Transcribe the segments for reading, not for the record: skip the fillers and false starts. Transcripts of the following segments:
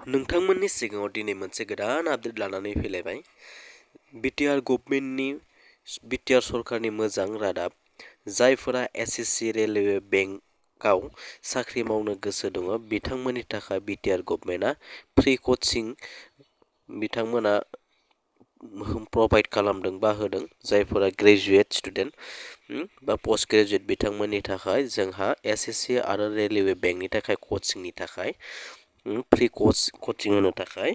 नोंथांमोननि सिगाङाव दिनै मोनसे गोदान आपडेट लानानै फैलायबाय। बिटिआर गभर्नमेन्टनि बिटिआर सरकारनि मोजां रादाब। जायफोरा एसएससि रेलवे बेंकआव साख्रि मावनो गोसो दङ बिथांमोननि थाखाय बिटिआर गभर्नमेन्टआ फ्रि कचिं बिथांमोना प्रभाइड खालामदों बा होदों। जायफोरा ग्रेजुवेट स्टुडेन्ट बा पोस्ट ग्रेजुवेट बिथांमोननि थाखाय जोंहा एसएससि आरो रेलवे बेंकनि थाखाय कचिंनि थाखाय फ्रि कचिं होनो थाखाय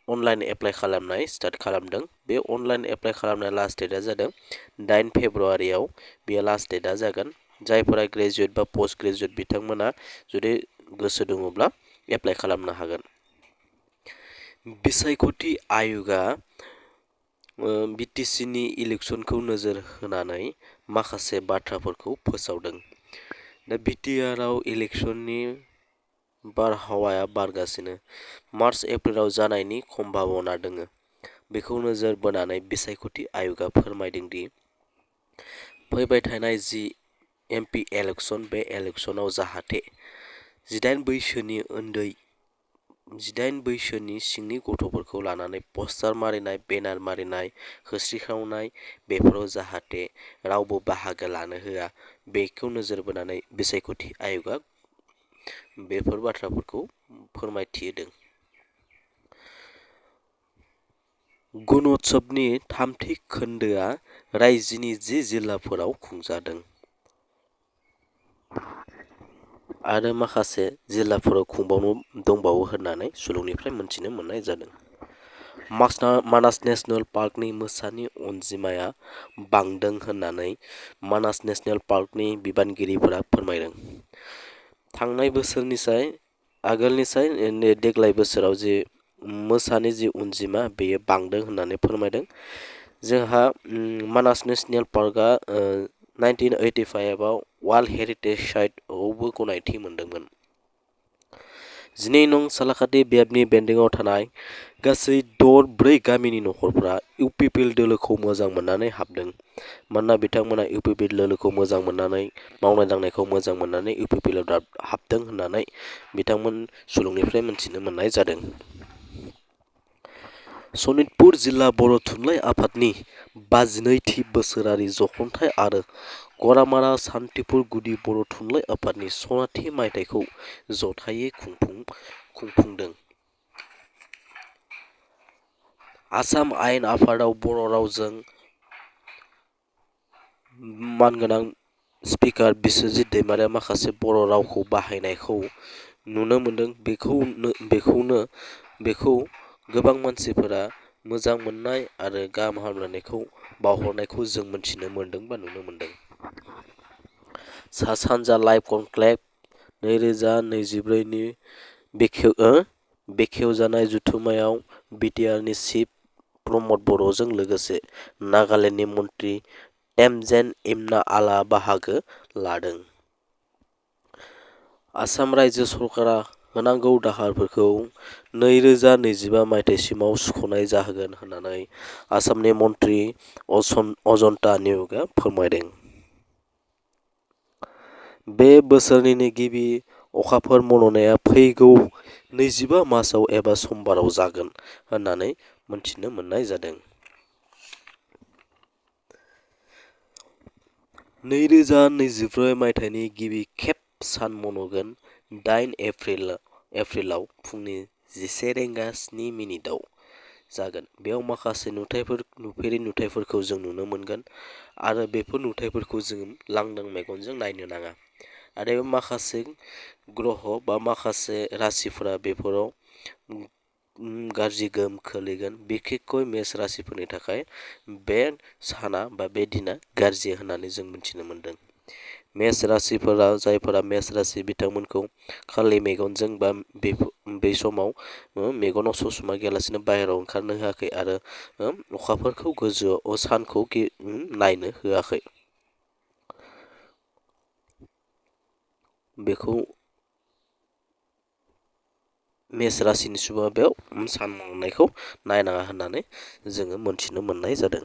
अनलाइन एप्लाइ खालामनाय स्टार्ट खालामदों। बे अनलाइन एप्लाइ खालामनाय लास्ट डेटआ जादों 9 फेब्रुवारियाव बेयो लास्ट डेटआ जागोन। जायफोरा ग्रेजुवेट बा पोस्ट ग्रेजुवेट बिथांमोना जुदि गोसो दङब्ला एप्लाइ खालामनो हागोन। बिसायख'थि आय'गा बिटिसिनि इलेक्सनखौ नोजोर होनानै माखासे बाथ्राफोरखौ फोसावदों। दा बिटिआरआव इलेक्सननि बारहावाया बारगासिनो मार्च एप्रिलाव जानायनि सम्भाबना दङ। बेखौ नोजोर बोनानै बिसायख'थि आय'गा फोरमायदों दि फैबाय थानाय जि एमपि इलेक्सन बे इलेक्सनाव जाहाथे 18 बैसोनि सिंनि गथ'फोरखौ लानानै पस्टार मारिनाय बेनार मारिनाय होस्रिखावनाय बेफोराव जाहाथे रावबो बाहागो लानो होआ बेखौ नोजोर बोनानै बिसायख'थि आय'गा बेफोर बाथ्राफोरखौ फोरमायथिहोदों। गुणोत्सवनि थामथि खोन्दोआ रायजोनि 10 जिल्लाफोराव खुंजादों आरो माखासे जिल्लाफोराव खुंबावनो दंबावो होननानै सुलुंनिफ्राय मोनथिनो मोननाय जादों। मानास नेशनेल पार्कनि मोसानि अनजिमाया बांदों होननानै मानास नेशनेल पार्कनि बिबानगिरिफोरा फोरमायदों। थांनाय बोसोरनिसाय आगोलनिसाय देग्लाय बोसोराव जि मोसानि जि अनजिमा बेयो बांदों होननानै फोरमायदों। जोंहा मानास नेशनेल पार्कआ 1985आव वर्ल्ड हेरिटेज साइटआवबो गनायथि मोनदोंमोन। 12 नं सालाकाटि बेबनि बेन्दोंआव थानाय गासै 4 गामिनि नखरफोरा UPPL दोलोखौ मोजां मोननानै हाबदों। मानोना बिथांमोना UPPL दोलोखौ मोजां मोननानै मावनाय दांनायखौ मोजां मोननानै UPPL आव हाबदों होननानै बिथांमोन सुलुंनिफ्राय मोनथिनो मोननाय जादों। सनितपुर जिल्ला बर' थुनलाइ आफादनि 52थि बोसोरारि जखनथाइ आरो गरामारा सान्तिपुर गुदि बर' थुनलाइ आफादनि सनाथि मायथाइखौ जथायै खुंफुंदों। आसाम आयेन आफादाव बर' रावजों मानगोनां स्पिकार बिस्वजित दैमारिया माखासे बर' रावखौ बाहायनायखौ नुनो मोनदों। बेखौ गोबां मानसिफोरा मोजां मोननाय आरो गाहाम हामलायनायखौ बावहरनायखौ जों मोनथिनो मोनदों बा नुनो मोनदों। सा सानजा लाइभ कनक्लेभ 2024 नि बेखेवजानाय जथुम्मायाव बिटिआरनि चिफ प्रमद बर'जों लोगोसे नागालेन्डनि मन्त्रि टेमजेन इमना-आला बाहागो लादों। आसाम रायजो सरकारा होनांगौ दाहारफोरखौ 2025 मायथाइसिमाव सुख'नाय जागोन होननानै आसामनि मन्त्रि अजन्ता नेउगआ फोरमायदों। बे बोसोरनि गिबि अखाफोर मन'नाया फैगौ 25 मार्चआव एबा समबाराव जागोन होननानै मोनथिनो मोननाय जादों। 2024 मायथाइनि गिबि खेब सान मन'गोन 8 एप्रिलाव फुंनि 11:07 जागोन। बेयाव माखासे नुफेरि नुथायफोरखौ जों नुनो मोनगोन आरो बेफोर नुथायफोरखौ जों लांदां मेगनजों नायनो नाङा। आरो माखासे ग्रह बा माखासे राशिफोरा बेफोराव गाज्रि गोहोम खोलैगोन। बिखेखय मेष राशिफोरनि थाखाय बे साना बा बे दिना गाज्रि होननानै जों मिथिनो मोनदों। मेष राशिफोरा जायफोरा मेष राशि बिथांमोनखौ खालि मेगनजों बा बे समाव मेगनाव ससमा गैयालासिनो बाहेरायाव ओंखारनो होआखै आरो अखाफोरखौ गोजौआव सानखौ नायनो होआखै। बेखौ मेष राशिनि सुबुङा बेयाव सान मन'नायखौ नायनाङा होननानै जोङो मोनथिनो मोननाय जादों।